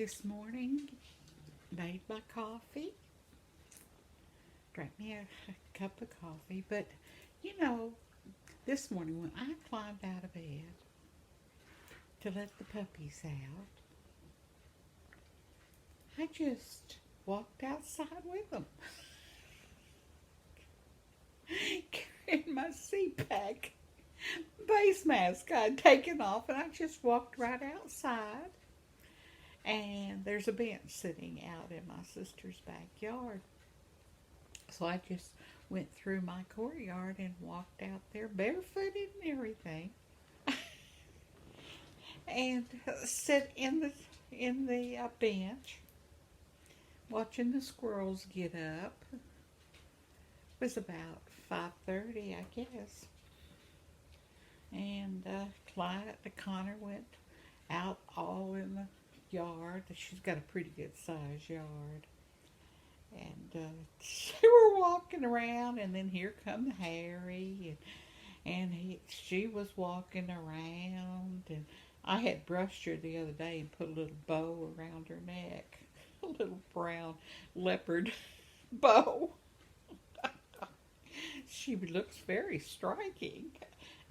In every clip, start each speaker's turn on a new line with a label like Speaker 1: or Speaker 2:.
Speaker 1: this morning, made my coffee, drank me a cup of coffee. But, you know, this morning when I climbed out of bed to let the puppies out, I just walked outside with them, carrying my seat pack, face mask I'd taken off, and I just walked right outside. And there's a bench sitting out in my sister's backyard. So I just went through my courtyard and walked out there barefooted and everything, and sit in the bench watching the squirrels get up. It was about 5:30, I guess. And Connor went out all in the yard. She's got a pretty good sized yard. And they were walking around, and then here come Harry, and she was walking around, and I had brushed her the other day and put a little bow around her neck, a little brown leopard bow. She looks very striking,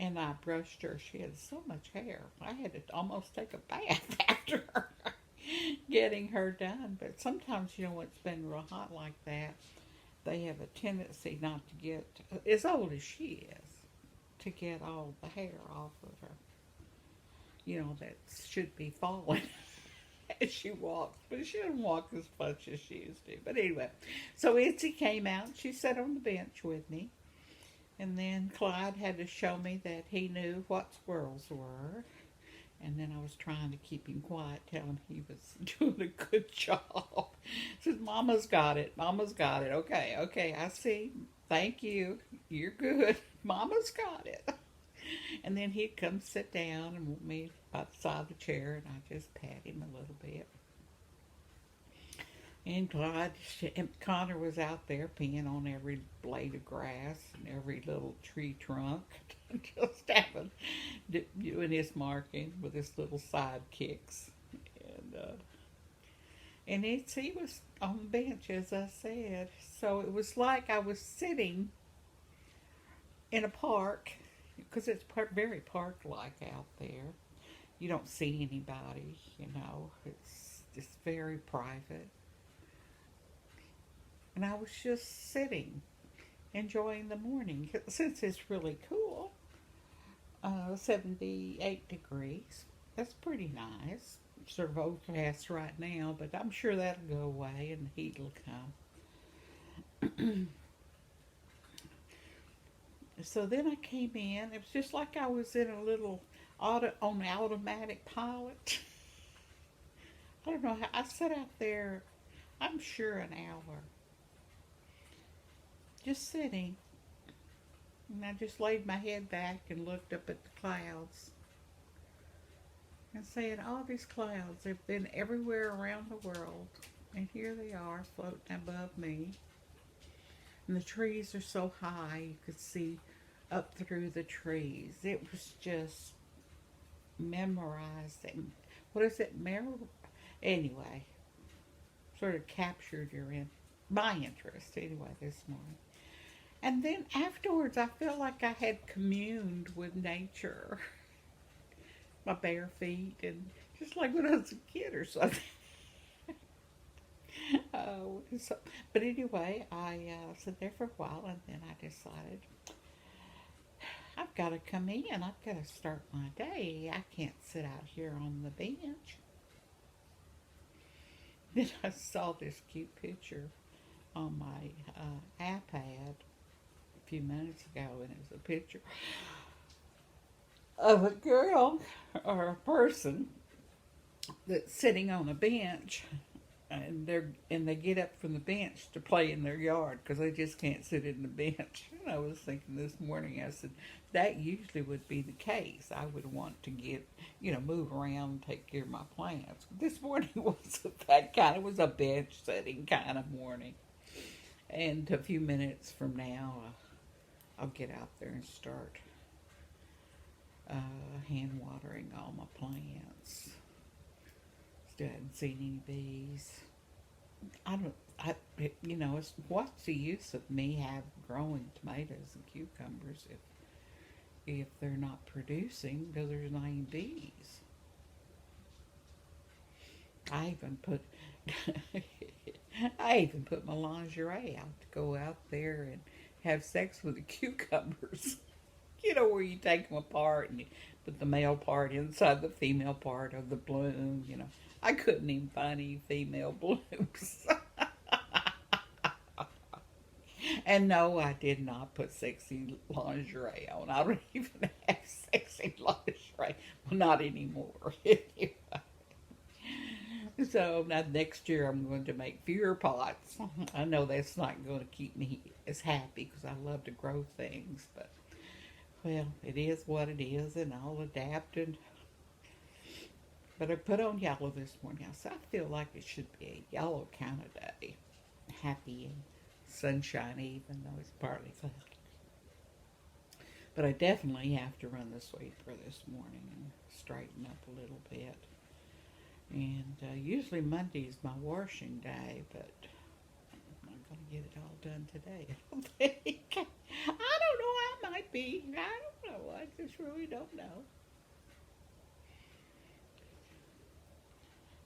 Speaker 1: and I brushed her. She had so much hair. I had to almost take a bath after her getting her done. But sometimes, when it's been real hot like that, they have a tendency not to get, as old as she is, to get all the hair off of her. That should be falling as she walks. But she doesn't walk as much as she used to. But anyway, so Itzy came out. She sat on the bench with me. And then Clyde had to show me that he knew what squirrels were. And then I was trying to keep him quiet, tell him he was doing a good job. Says, Mama's got it. Mama's got it. Okay, I see. Thank you. You're good. Mama's got it. And then he'd come sit down and want me by the side of the chair, and I just pat him a little bit. And Connor was out there peeing on every blade of grass and every little tree trunk, just doing his marking with his little sidekicks. And he was on the bench, as I said. So it was like I was sitting in a park, because it's very park-like out there. You don't see anybody, It's just very private. And I was just sitting, enjoying the morning. Since it's really cool, 78 degrees. That's pretty nice. Sort of overcast right now, but I'm sure that'll go away and the heat will come. So then I came in. It was just like I was in a little on automatic pilot. I don't know how. I sat out there, I'm sure an hour, just sitting. And I just laid my head back and looked up at the clouds. And saying, all these clouds have been everywhere around the world. And here they are floating above me. And the trees are so high you could see up through the trees. It was just memorizing. What is it? Anyway, sort of captured my interest anyway this morning. And then afterwards, I felt like I had communed with nature. My bare feet, and just like when I was a kid or something. But anyway, I sat there for a while, and then I decided I've got to come in. I've got to start my day. I can't sit out here on the bench. Then I saw this cute picture on my iPad a few minutes ago, and it was a picture of a girl or a person that's sitting on a bench, and they get up from the bench to play in their yard because they just can't sit in the bench. And I was thinking this morning, I said, that usually would be the case. I would want to move around and take care of my plants. This morning wasn't that kind. It was a bench sitting kind of morning. And a few minutes from now, I'll get out there and start hand watering all my plants. Still haven't seen any bees. I don't. What's the use of me growing tomatoes and cucumbers if they're not producing because there's not any bees? I even put I even put my lingerie out to go out there and have sex with the cucumbers. Where you take them apart and you put the male part inside the female part of the bloom. I couldn't even find any female blooms. And no, I did not put sexy lingerie on. I don't even have sexy lingerie. Well, not anymore. So now next year I'm going to make fewer pots. I know that's not going to keep me as happy because I love to grow things, but well, it is what it is, and I'll adapt. But I put on yellow this morning, so I feel like it should be a yellow kind of day, happy and sunshiny, even though it's partly cloudy. But I definitely have to run the sweeper this morning and straighten up a little bit. And usually Monday is my washing day, but I'm not going to get it all done today, I don't think. I don't know, I might be. I don't know. I just really don't know.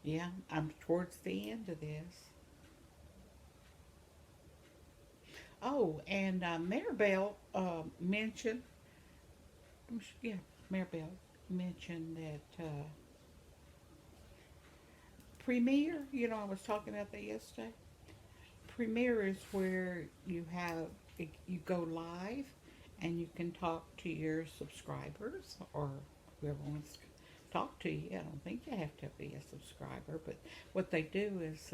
Speaker 1: Yeah, I'm towards the end of this. Oh, and Maribel mentioned, yeah, Maribel mentioned that Premiere, I was talking about that yesterday. Premiere is where you go live and you can talk to your subscribers or whoever wants to talk to you. I don't think you have to be a subscriber, but what they do is,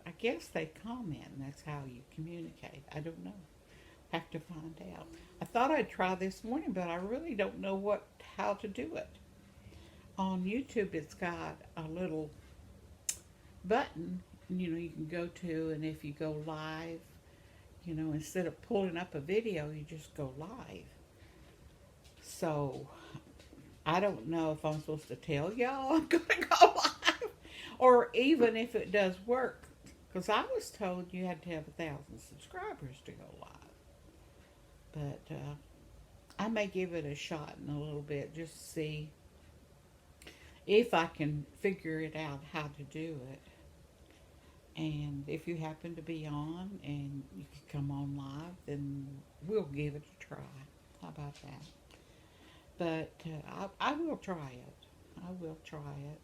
Speaker 1: I guess they comment, and that's how you communicate. I don't know. Have to find out. I thought I'd try this morning, but I really don't know how to do it. On YouTube, it's got a little button, you can go to, and if you go live, instead of pulling up a video, you just go live. So, I don't know if I'm supposed to tell y'all I'm going to go live, or even if it does work, because I was told you had to have 1,000 subscribers to go live. But I may give it a shot in a little bit, just to see if I can figure it out how to do it. And if you happen to be on and you can come on live, then we'll give it a try. How about that? But I will try it. I will try it.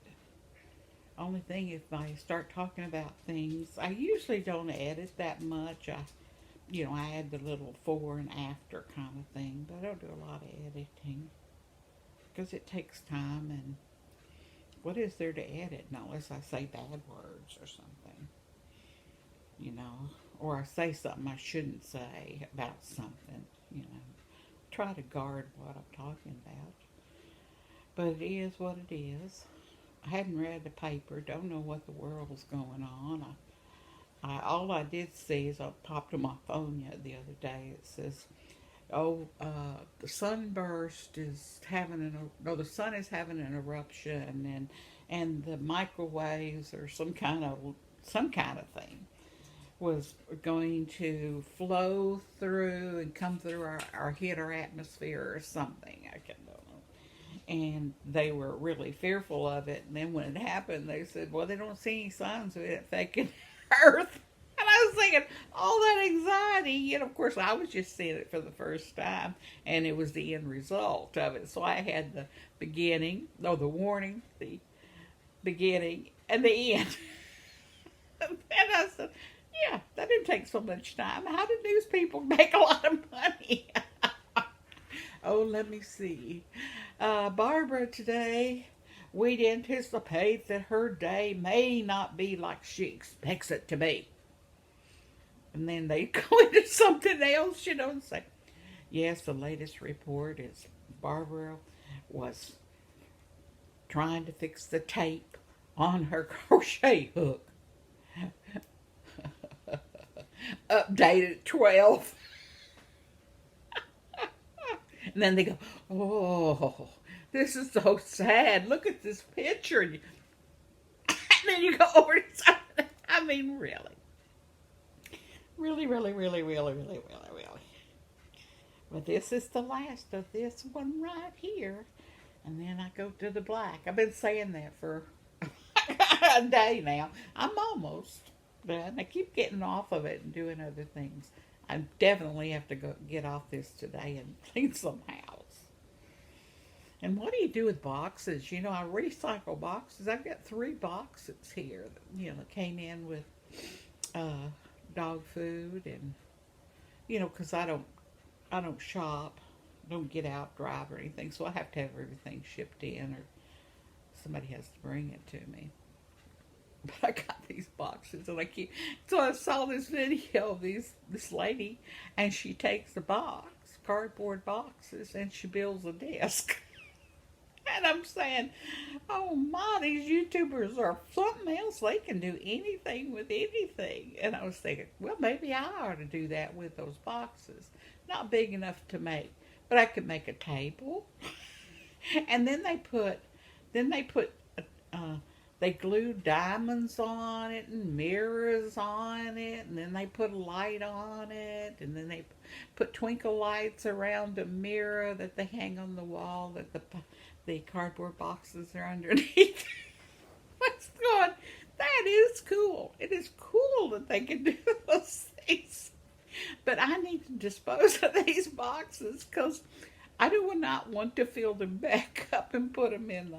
Speaker 1: Only thing, if I start talking about things, I usually don't edit that much. I add the little before and after kind of thing, but I don't do a lot of editing because it takes time, and what is there to edit unless I say bad words or something, or I say something I shouldn't say about something, Try to guard what I'm talking about. But it is what it is. I hadn't read the paper, don't know what the world's going on. All I did see is I popped on my phone the other day. It says, the sunburst is the sun is having an eruption, and the microwaves or some kind of thing was going to flow through and come through hit our atmosphere or something. I don't know. And they were really fearful of it. And then when it happened, they said, well, they don't see any signs of it affecting Earth. And I was thinking, all that anxiety, of course, I was just seeing it for the first time, and it was the end result of it. So I had the warning, the beginning, and the end. And I said, yeah, that didn't take so much time. How do news people make a lot of money? Oh, let me see. Barbara today, we'd anticipate that her day may not be like she expects it to be. And then they go into something else, and say, yes, the latest report is Barbara was trying to fix the tape on her crochet hook. Updated 12. And then they go, oh, this is so sad. Look at this picture. And then you go over to something. I mean, really. Really, really, really, really, really, really, really. But this is the last of this one right here. And then I go to the black. I've been saying that for a day now. I'm almost done. I keep getting off of it and doing other things. I definitely have to go get off this today and clean some house. And what do you do with boxes? You know, I recycle boxes. I've got 3 boxes here that came in with dog food, and because I don't shop, don't get out, drive, or anything, so I have to have everything shipped in, or somebody has to bring it to me. But I got these boxes, and so I saw this video of this lady, and she takes the cardboard boxes, and she builds a desk. And I'm saying, oh my, these YouTubers are something else. They can do anything with anything. And I was thinking, well, maybe I ought to do that with those boxes. Not big enough to make, but I could make a table. And then they glued diamonds on it and mirrors on it, and then they put a light on it, and then they put twinkle lights around a mirror that they hang on the wall that the cardboard boxes are underneath. What's going? That is cool. It is cool that they can do those things. But I need to dispose of these boxes because I do not want to fill them back up and put them in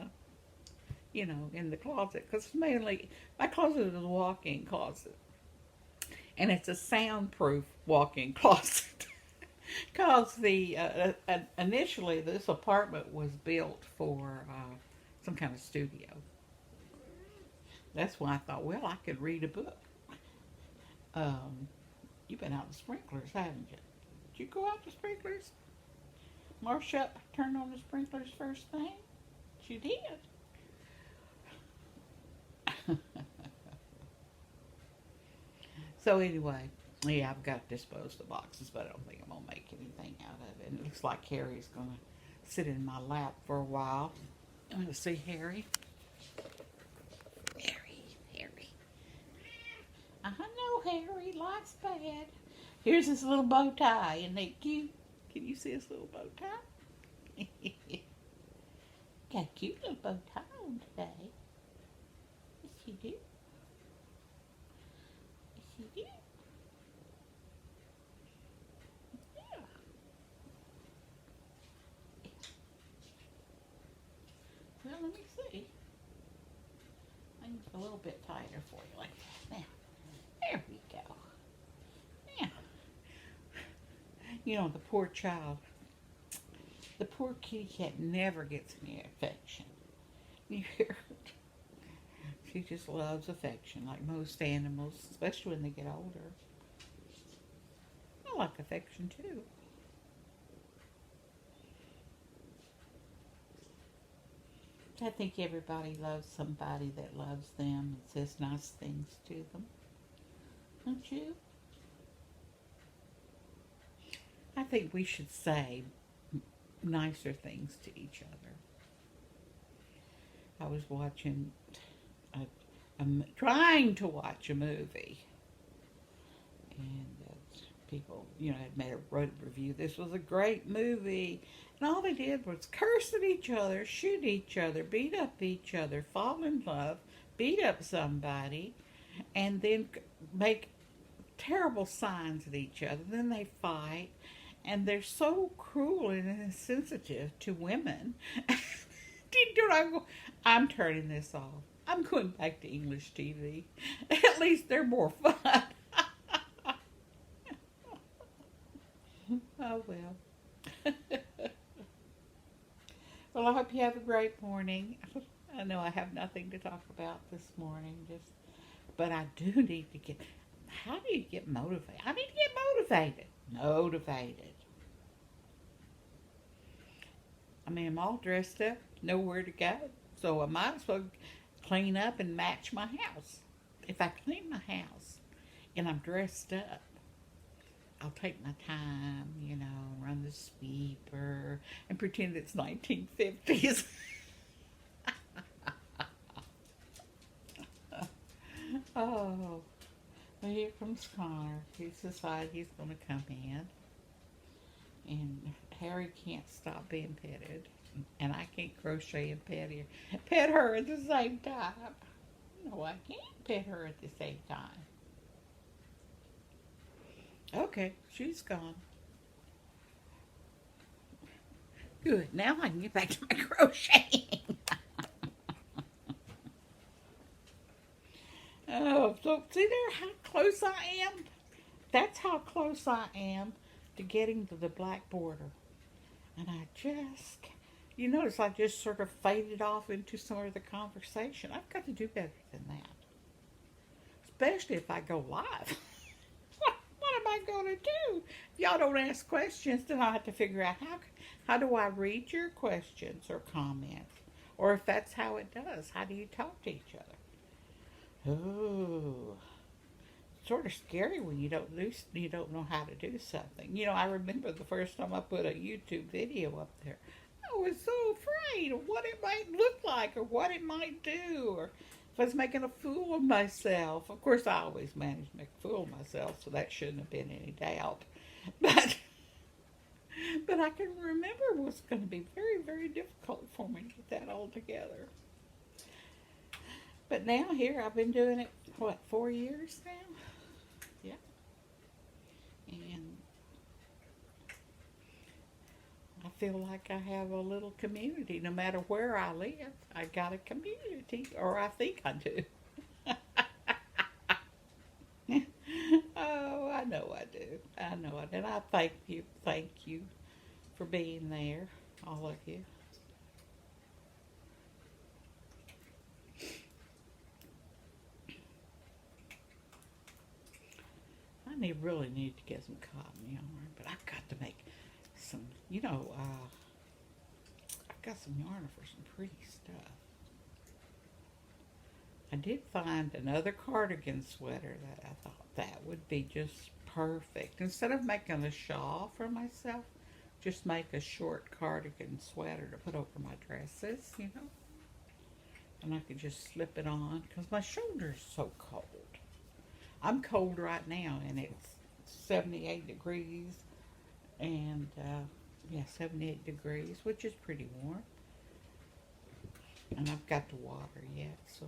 Speaker 1: the closet, because mainly my closet is a walk-in closet, and it's a soundproof walk-in closet. Because initially this apartment was built for some kind of studio. That's why I thought, well, I could read a book. You've been out the sprinklers, haven't you? Did you go out the sprinklers? Marcia turned on the sprinklers first thing? She did. So anyway, yeah, I've got to dispose of the boxes, but I don't think I'm going to make anything out of it. And it looks like Harry's going to sit in my lap for a while. I'm going to see Harry. Harry. I know, Harry. Life's bad. Here's his little bow tie. Isn't that cute? Can you see his little bow tie? Got a cute little bow tie on today. Yes, you do. Yes, you do. Yeah. Well, let me see. I can get a little bit tighter for you like that. Now, there we go. Now, the poor child, the poor kitty cat never gets any affection. You hear it? She just loves affection, like most animals, especially when they get older. I like affection too. I think everybody loves somebody that loves them and says nice things to them. Don't you? I think we should say nicer things to each other. I was watching, trying to watch a movie, and people, had wrote a review. This was a great movie, and all they did was curse at each other, shoot each other, beat up each other, fall in love, beat up somebody, and then make terrible signs at each other. Then they fight, and they're so cruel and insensitive to women. I'm turning this off. I'm going back to English TV. At least they're more fun. Oh, well. Well, I hope you have a great morning. I know I have nothing to talk about this morning, but I do need to how do you get motivated? I need to get motivated. I mean, I'm all dressed up, nowhere to go, so I might as well clean up and match my house. If I clean my house and I'm dressed up, I'll take my time, run the sweeper and pretend it's 1950s. Oh, well, here comes Connor. He's decided he's going to come in. And Harry can't stop being petted. And I can't crochet and pet her at the same time. No, I can't pet her at the same time. Okay, she's gone. Good. Now I can get back to my crocheting. Oh, so see there how close I am? That's how close I am to getting to the black border. And I just, you notice I just sort of faded off into some of the conversation. I've got to do better than that. Especially if I go live. What am I going to do? If y'all don't ask questions, then I have to figure out how do I read your questions or comments? Or if that's how it does, how do you talk to each other? Oh, sort of scary when you don't know how to do something. You know, I remember the first time I put a YouTube video up there. I was so afraid of what it might look like or what it might do or if I was making a fool of myself. Of course, I always manage to make a fool of myself, so that shouldn't have been any doubt. But but I can remember it was going to be very, very difficult for me to get that all together. But now here I've been doing it, what, 4 years now? Yeah. And I feel like I have a little community. No matter where I live, I got a community, or I think I do. Oh, I know I do. I know it. And I thank you for being there, all of you. Really need to get some cotton yarn, but I've got to make some, I've got some yarn for some pretty stuff. I did find another cardigan sweater that I thought that would be just perfect. Instead of making a shawl for myself, just make a short cardigan sweater to put over my dresses, And I could just slip it on because my shoulder's so cold. I'm cold right now, and it's 78 degrees, and yeah, 78 degrees, which is pretty warm. And I've got the water yet, so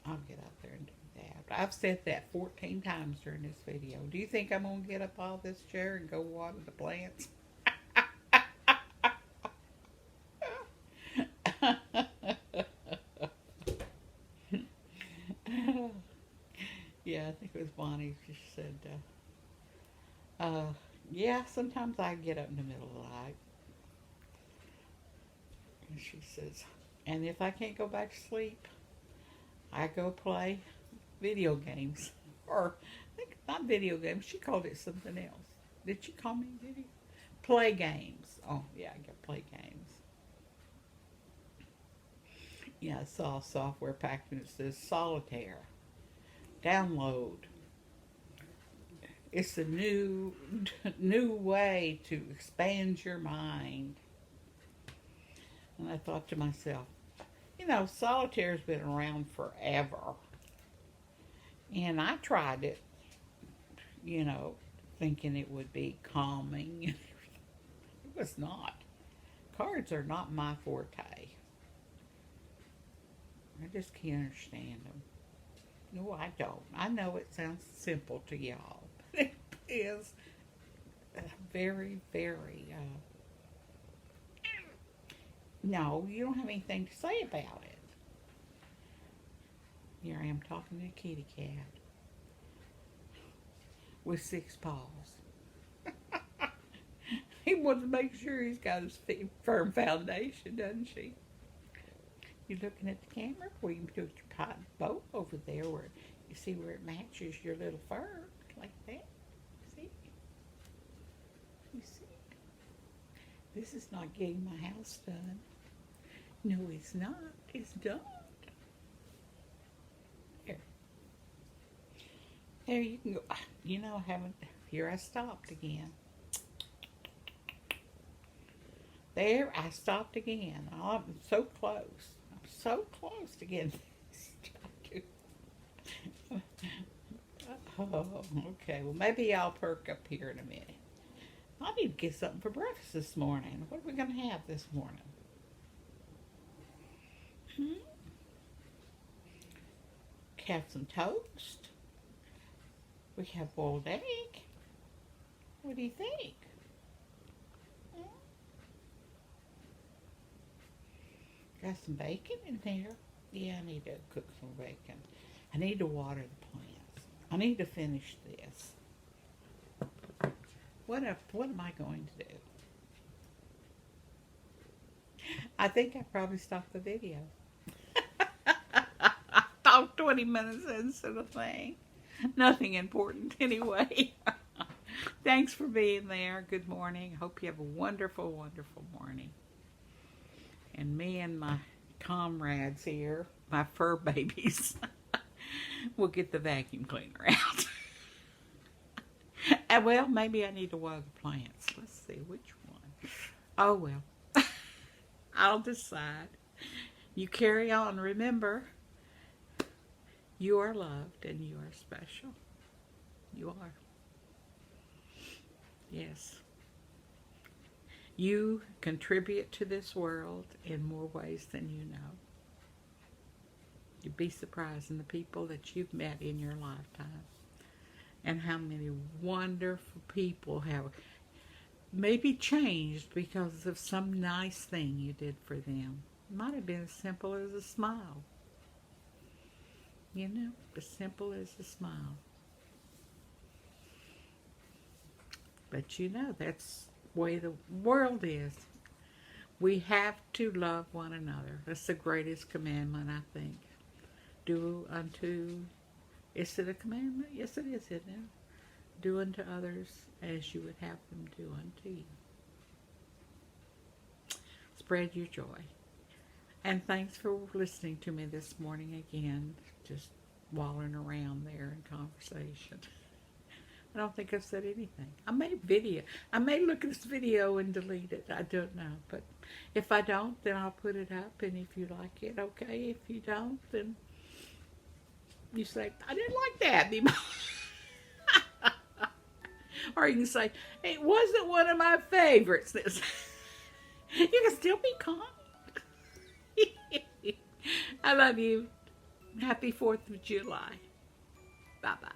Speaker 1: I'll get out there and do that. I've said that 14 times during this video. Do you think I'm going to get up all this chair and go water the plants? Yeah, I think it was Bonnie. She said, yeah, sometimes I get up in the middle of the night. And she says, and if I can't go back to sleep, I go play video games. Or, I think not video games, she called it something else. Did she call me video? Play games. Oh, yeah, I get play games. Yeah, I saw a software package that says Solitaire. Download. It's a new way to expand your mind. And I thought to myself, Solitaire's been around forever. And I tried it, thinking it would be calming. It was not. Cards are not my forte. I just can't understand them. No, I don't. I know it sounds simple to y'all, but it is very, very, no, you don't have anything to say about it. Here I am talking to a kitty cat with 6 paws. He wants to make sure he's got his firm foundation, doesn't she? You looking at the camera? Well, you can put your cotton bow over there where you see where it matches your little fur, like that. See? You see? This is not getting my house done. No, it's not. It's done. There. There you can go. I haven't. Here I stopped again. There, I stopped again. I'm so close. I'm so close to getting this. Oh, okay. Well, maybe I'll perk up here in a minute. I need to get something for breakfast this morning. What are we going to have this morning? Hmm? Have some toast. We have boiled egg. What do you think? Hmm? Got some bacon in there. Yeah, I need to cook some bacon. I need to water the plants. I need to finish this. What am I going to do? I think I probably stopped the video. About 20 minutes into the thing. Nothing important anyway. Thanks for being there. Good morning. Hope you have a wonderful, wonderful morning. And me and my comrades here, my fur babies, will get the vacuum cleaner out. And well, maybe I need to water the plants. Let's see which one. Oh well. I'll decide. You carry on. Remember, you are loved and you are special. You are. Yes. You contribute to this world in more ways than you know. You'd be surprised in the people that you've met in your lifetime and how many wonderful people have maybe changed because of some nice thing you did for them. It might have been as simple as a smile. You know, as simple as a smile. But you know, that's the way the world is. We have to love one another. That's the greatest commandment, I think. Do unto, is it a commandment? Yes, it is, isn't it? Do unto others as you would have them do unto you. Spread your joy. And thanks for listening to me this morning again, just wallowing around there in conversation. I don't think I've said anything. I may look at this video and delete it. I don't know. But if I don't, then I'll put it up. And if you like it, okay. If you don't, then you say, I didn't like that. Or you can say, it wasn't one of my favorites. You can still be kind. I love you. Happy 4th of July. Bye-bye.